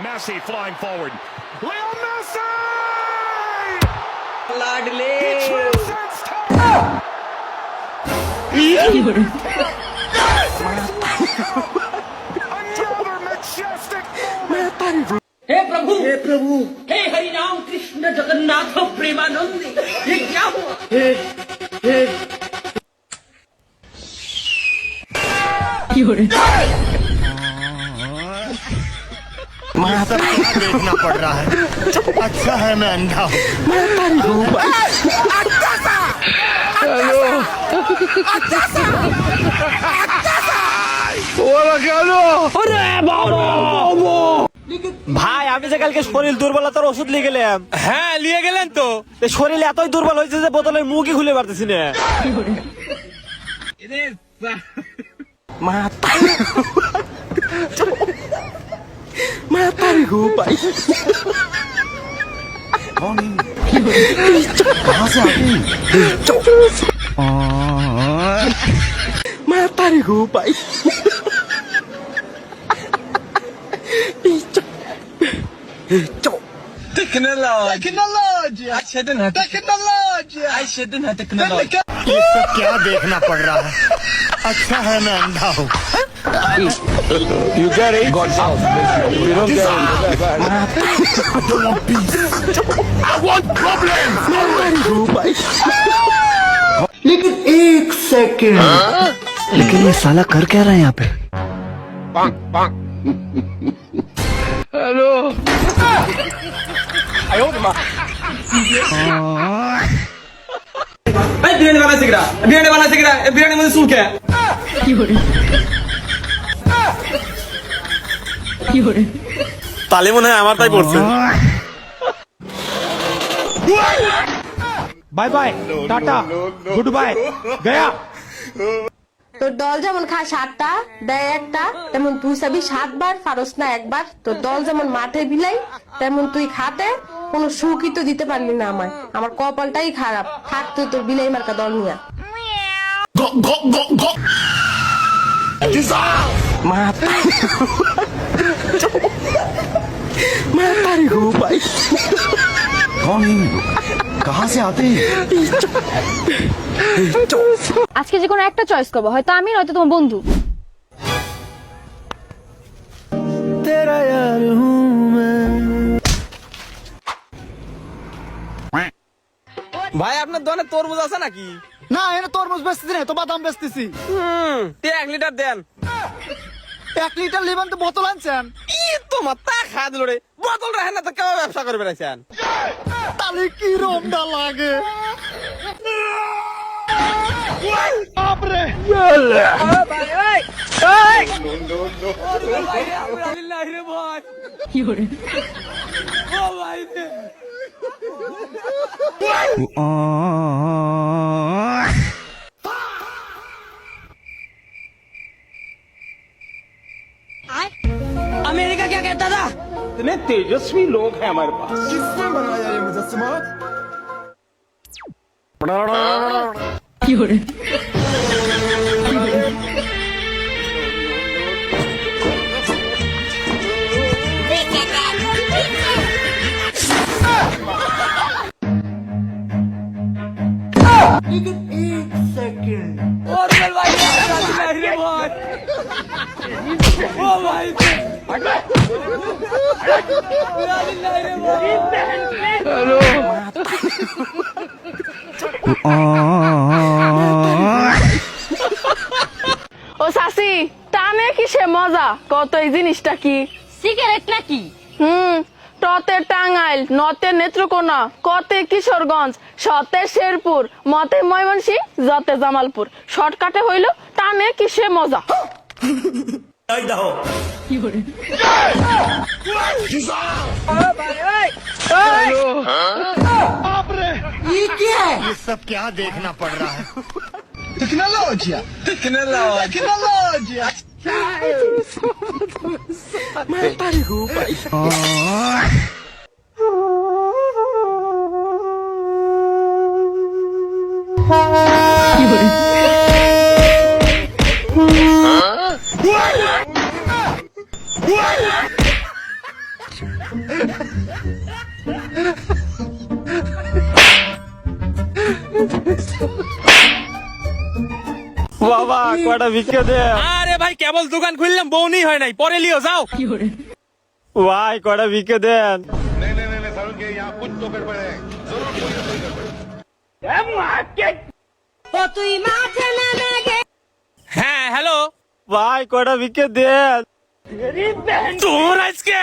Messi flying forward. Leo Messi! लाडले He transcends time. Another majestic moment. हे प्रभु हे हरि राम कृष्ण जगन्नाथ प्रेमानंद ये क्या हुआ सब क्या देखना पड़ रहा है। अच्छा है मैं अंधा हूँ। ভাই আমি যে কালকে শরীর দুর্বলতার ওষুধ নিয়ে গেলাম। হ্যাঁ নিয়ে গেলেন তো শরীর এতই দুর্বল হয়েছে যে বোতলের মুখই খুলে পারতেছি না। कहाँ से आती मैं तारी हूँ भाई। Technology I shouldn't have technology ये सब क्या देखना पड़ रहा है। अच्छा है मैं अंधा हूँ। You get it? God help. We don't get it. I don't want peace. I want problems. मैं तारी हूँ भाई। लेकिन एक सेकंड लेकिन ये साला कर क्या रहा है यहाँ पे। बिरयानी वाला सीख रहा है बिरयानी मुझे सूख है তালে মনে হয় আমার তাই পড়ছে। Bye bye tata good bye Gaya. তোর দল যেমন খায় 7টা দেয় একটা, তেমন তুই চাবি 7 বার ফারস না একবার। তোর দল যেমন মাঠে বিলাই, তেমন তুই খাতে কোনো সুখই তো দিতে পারলি না আমায়। আমার কপালটাই খারাপ, থাক তুই তোর বিলাই মার্কা দল নিয়া। मैं तारी हूँ भाई। कौन है ये लोग? कहाँ से आते हैं? আজকে যে কোনো একটা চয়েস করবো, হয়তো আমি নয়তো তোমার বন্ধু। तेरा यार हूँ मैं। ভাই আপনার দোকানে তরমুজ আছে নাকি? না এনে তরমুজ বেচতেছি না, তো বাদাম বেচতেছি। 1 লিটার দেন। 1 লিটার লিবান তো বোতল আনছেন। ই তো মাথা খা দিল রে, বোতল রাখেন না তো কেমন ব্যবসা করে বেড়াইছেন? তাহলে কি রমটা লাগে। अमेरिका क्या कहता था इतने तेजस्वी लोग हैं हमारे पास। किसने बनाया ये मुजस्समा? लेकिन एक सेकंड और भाई ओ भाई ও সাসি টানে কিসে মজা, কত এই জিনিসটা কি? সিগারেট নাকি? টতে টাঙ্গাইল, নতে নেত্রকোনা, কতে কিশোরগঞ্জ, শতে শেরপুর, মতে ময়মনসিংহ, যতে জামালপুর। শর্টকাটে হইল টানে কিসে মজা। ये क्या है? ये सब क्या देखना पड़ रहा है। टेक्नोलॉजी मैं तारी हूँ भाई। বাবা কটা ভিক্ষে দে। আরে ভাই কেবল দোকান খুললাম, বউনি হয় নাই, পরে লিও যাও। ভাই কটা ভিক্ষে দেন। হ্যাঁ হ্যালো ভাই কটা ভিক্ষে দেন। তোর আজকে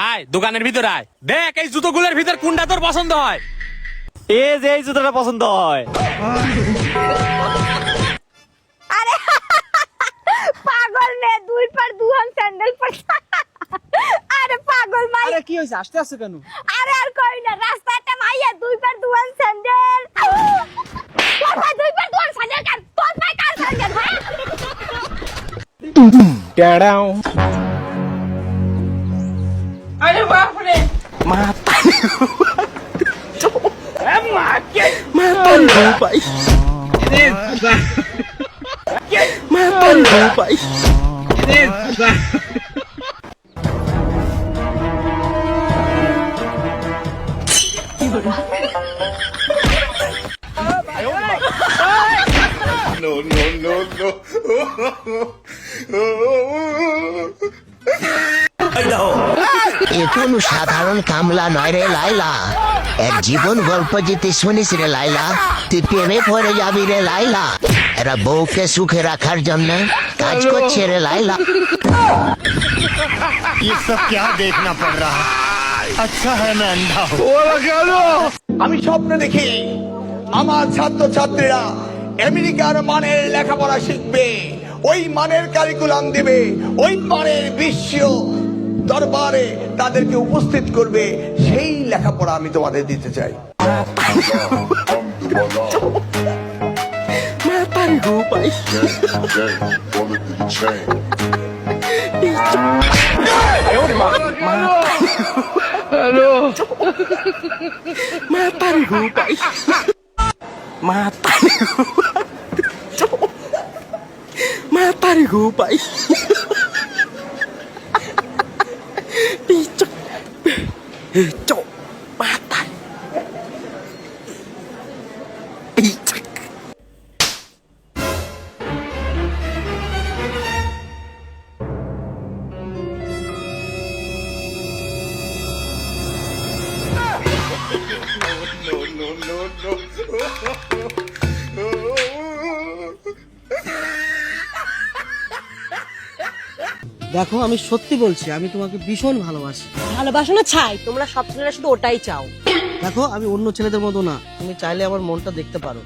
আয় দোকানের ভিতর আয়, দেখ এই জুতোগুলোর ভিতর কোনটা তোর পছন্দ হয়। এই যে এই জুতোটা পছন্দ হয়। আরে পাগল নে, 2 পার 2 স্যান্ডেল পর। আরে পাগল মাই, আরে কি হইছে, আসতে আসছে কেন? আরে আর কই না, রাস্তাতে মাইয়া 2 পার 2 স্যান্ডেল। তোর ভাই 2 পার 2 স্যান্ডেল কার, তোর ভাই কার স্যান্ডেল ভাই? টেড়াও আরে বাপরে, মাতারি ভাই, মাতারি ভাই। এ কোনো সাধারণ কামলা নয় রে লাইলা, এর জীবন গল্প যেতে শুনিস রে লাইলা, তুই প্রেমে পড়ে যাবি রে লাইলা। এরা বউকে সুখে রাখার জন্য কাজ করছে রে লাইলা। ये सब क्या देखना पड़ रहा है? अच्छा है मैं अंधा हूँ। আমি স্বপ্ন দেখি আমার ছাত্রছাত্রীরা আমেরিকার মানের লেখাপড়া শিখবে, ওই মানের কারিকুলাম দিবে, ওই মানের বিশ্ব দরবারে তাদেরকে উপস্থিত করবে, সেই লেখাপড়া আমি তোমাদের দিতে চাই। মাতারি ভাই, মাতারি ভাই, মাতারি ভাই। দেখো আমি সত্যি বলছি, আমি তোমাকে ভীষণ ভালোবাসি। ভালোবাসো না ছাই, তোমরা সব ছেলেরা শুধু ওটাই চাও। দেখো আমি অন্য ছেলেদের মতো না, তুমি চাইলে আমার মনটা দেখতে পারো।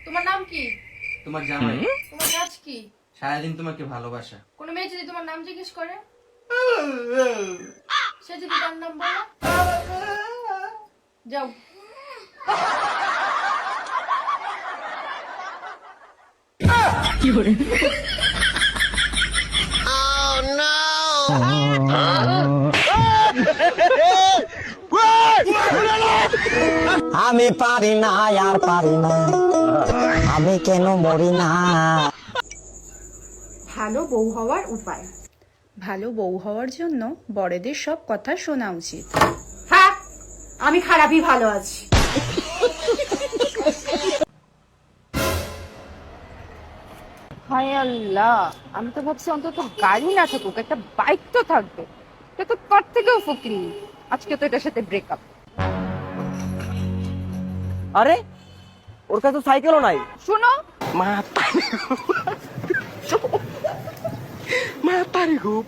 তোমার নাম কি? তোমার জামাই তোমার কাজ কি? সারাদিন তোমাকে ভালোবাসা। কোন মেয়ে যদি তোমার নাম জিজ্ঞেস করে, সে যদি তার নাম বলে, যাও। আমি পারি না আর পারি না, আমি কেন মরি না। ভালো বউ হওয়ার উপায়। ভালো বউ হওয়ার জন্য বড়দের সব কথা শোনা উচিত। হ্যাঁ, আমি খারাপই ভালো আছি। হায় আল্লাহ, আমি তো ভাবছি অন্তত গাড়ি না থাকুক, একটা বাইক তো থাকবে। এটা তো তার থেকেও ফকিরি। আজকে তো এটার সাথে ব্রেকআপ। আরে ওর কাছে তো সাইকেলও নাই। শোনো, মাতারি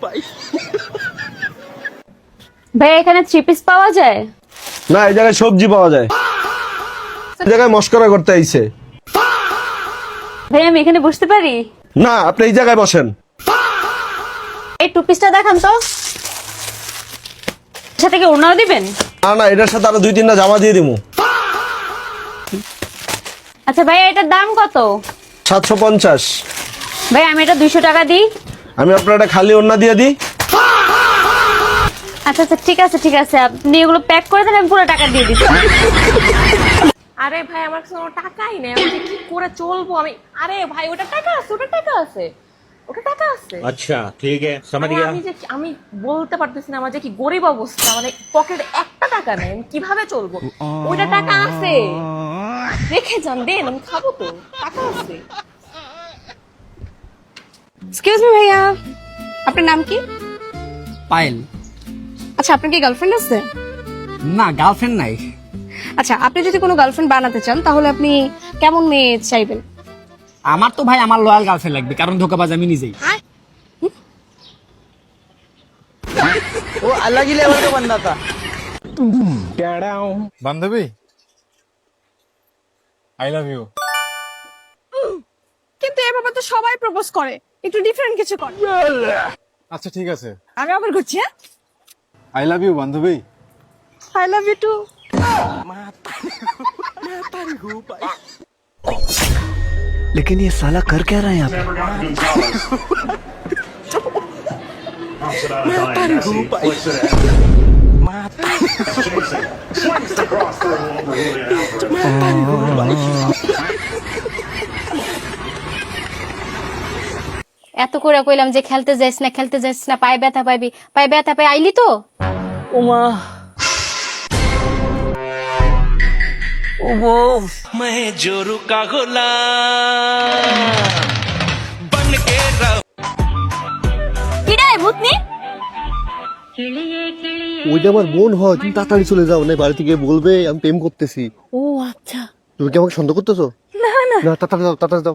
ভাই। ভাই এখানে 3 পিস পাওয়া যায়? না, এই জায়গায় সবজি পাওয়া যায়। এই জায়গায় মস্করা করতে আইছে। ভাই আমি এখানে বসতে পারি? না, আপনি এই জায়গায় বসেন। এই 2 পিসটা দেখান তো, সাথে কি ওড়নাও দিবেন? না না, এটার সাথে আরো 2-3টা জামা দিয়ে দিমু। আচ্ছা ভাই এটার দাম কত? 750। ভাই আমি এটা 200 টাকা দিই। আমি আপনার একটা খালি ওড়না দিয়ে দিই। আচ্ছা আচ্ছা ঠিক আছে ঠিক আছে, আপনি এগুলো প্যাক করে দেন, আমি পুরো টাকা দিয়ে দিচ্ছি। আরে ভাই আমার কাছে কোনো টাকাই নেই, আমি যে কি করে চলবো আমি। আরে ভাই ওটা টাকা আছে, ওটা টাকা আছে, ওটা টাকা আছে। আচ্ছা ঠিক আছে, সমঝ আরে গয়া। আমি বলতে পারতেছি না, আমার যে কি গরিব অবস্থা, মানে পকেটে একটা টাকা নেই, আমি কিভাবে চলবো? ওইটা টাকা আছে, রেখে যান, দেন, আমি খাবো তো, টাকা আছে। এক্সকিউজ মি ভাইয়া, আপনার নাম কি? পায়েল। আচ্ছা, আপনার কি গার্লফ্রেন্ড আছে? না, গার্লফ্রেন্ড নাই। আচ্ছা, আপনি যদি কোনো গার্লফ্রেন্ড বানাতে চান তাহলে আপনি কেমন মেয়ে চাইবেন? আমার তো ভাই আমার লয়াল গার্লফ্রেন্ড লাগবে, কারণ ধোকাবাজ আমি নিজেই। ও अलग ही लेवल का बंदा था। বান্ধবী, আই লাভ ইউ। কিন্তু এ বাবা তো সবাই প্রপোজ করে, একটু ডিফারেন্ট কিছু কর। আচ্ছা ঠিক আছে, আমি আবার করছি। আই লাভ ইউ বান্ধবী। I love you too. लेकिन ये साला कर क्या रहा है यहाँ पे? এত করে কইলাম যে খেলতে যাইস না, খেলতে যাইস না, পায়ে ব্যথা পাইবি, পায়ে ব্যথা পাই আইলি তো। ওমা ওগো मैं जोरू का गुलाम बन के रहो। কিরে ভূতনি? ওইটা আমার বোন হয়, তুমি তাড়াতাড়ি চলে যাও, না বাড়ি থেকে বলবে আমি প্রেম করতেছি। ও আচ্ছা। তুমি কি আমাকে সন্দেহ করতেছো? না না না, তাড়াতাড়ি যাও, তাড়াতাড়ি যাও।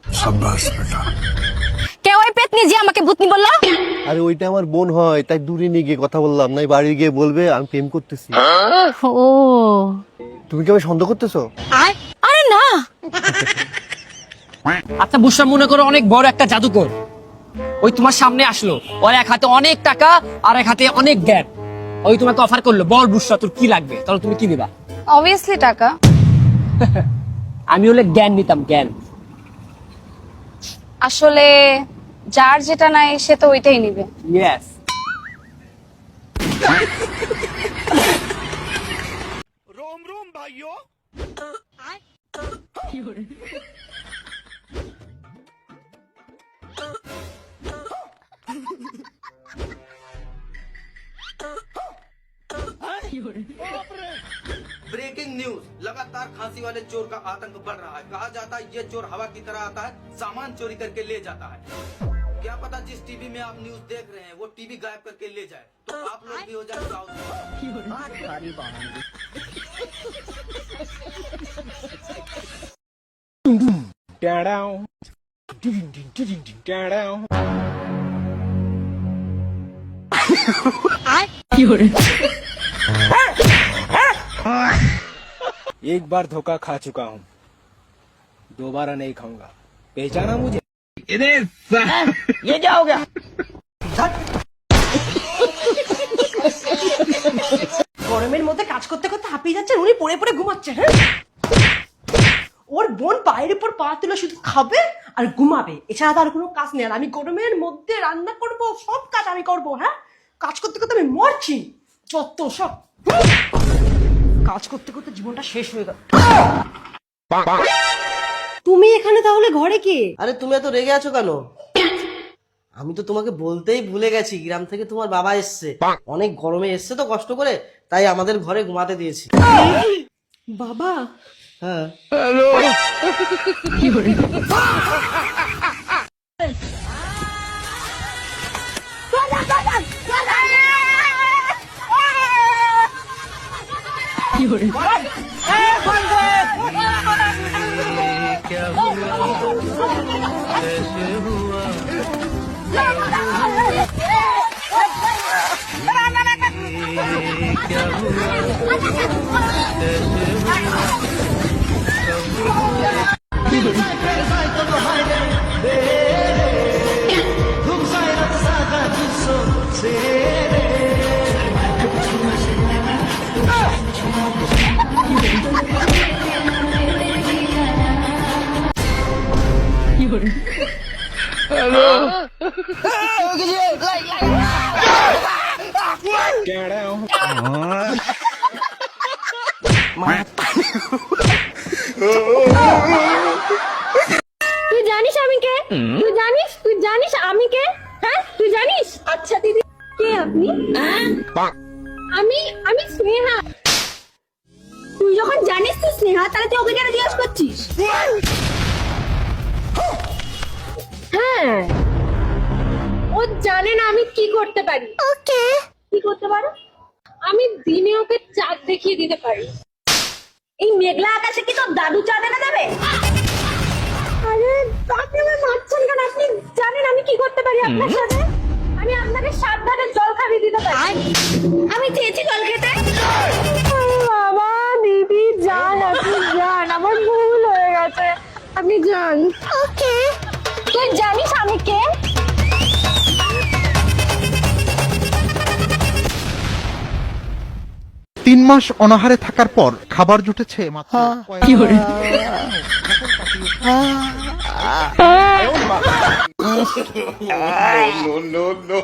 কে ওই পেতনি যে আমাকে ভূতনি বললো? আরে ওইটা আমার বোন হয়, তাই দূরে নিয়ে গিয়ে কথা বললাম, নাই বাড়ি গিয়ে বলবে আমি প্রেম করতেছি। ও তুমি কি আমাকে সন্দেহ করতেছো? আরে না। আচ্ছা বুসরা, মনে করো অনেক বড় একটা জাদুকর ওই তোমার সামনে আসলো, ওর এক হাতে অনেক টাকা আর এক হাতে অনেক জ্ঞান, ওই তোমাকে অফার করলো, বল বুসরা তোর কি লাগবে, তাহলে তুমি কি দিবা? অবভিয়াসলি টাকা। আমি হলে জ্ঞান নিতাম, জ্ঞান। আসলে যার যেটা নাই সে তো ওইটাই নিবে। ইয়েস। रोम रोम भाइयों। ब्रेकिंग न्यूज, लगातार खांसी वाले चोर का आतंक बढ़ रहा है। कहा जाता है ये चोर हवा की तरह आता है, सामान चोरी करके ले जाता है। क्या पता जिस टीवी में आप न्यूज देख रहे हैं वो टीवी गायब करके ले जाए, तो आप लोग भी हो जाए साउथ। एक बार धोखा खा चुका हूँ, दोबारा नहीं खाऊंगा। पहचाना मुझे? ये क्या हो गया? গরমের মধ্যে কাজ করতে করতে হাঁপিয়ে যাচ্ছেন, উনি পড়ে পড়ে ঘুমাচ্ছে। হ্যাঁ, ওর বোন পায়ের উপর পা তুলে শুধু খাবে আর ঘুমাবে, এছাড়া তার কোনো কাজ নেই। আর আমি গরমের মধ্যে রান্না করব, সব কাজ আমি করব। হ্যাঁ, কাজ করতে করতে আমি মরছি, যত সব কাজ করতে করতে জীবনটা শেষ হয়ে গেল। তুমি এখানে তাহলে ঘরে কি? আরে তুমি এত রেগে আছো কেন? আমি তো তোমাকে বলতেই ভুলে গেছি, গ্রাম থেকে তোমার বাবা এসছে, অনেক গরমে এসছে তো কষ্ট করে, তাই আমাদের ঘরে ঘুমাতে দিয়েছি। বাবা? হ্যাঁ। তুই জানিস আমি কে? তুই জানিস আমি কে? হ্যাঁ তুই জানিস? আচ্ছা দিদি কে আপনি? আমি স্নেহা। তুই যখন জানিস তুই স্নেহা, তাহলে তুই ওকে কেন জিজ্ঞেস করছিস? হ্যাঁ ও জানে না আমি কি করতে পারি। ওকে কি করতে পারো? আমি দিনে ওকে চাঁদ দেখিয়ে দিতে পারি। এই মেঘলা আকাশে কি তোর দাদু চাঁদ এনে দেবে? আরে আপনি আমার মারছেন কেন? আপনি জানেন আমি কি করতে পারি আপনার সাথে? আমি আপনাকে সাবধানে জল খাইয়ে দিতে পারি। আমি চেয়েছি জল খেতে। বাবা দিদি যান, আপনি যান, আমার ভুল হয়ে গেছে, আপনি যান। ওকে তুই জানিস আমি কে? তিন মাস অনাহারে থাকার পর খাবার জুটেছে মাত্র no, no, no.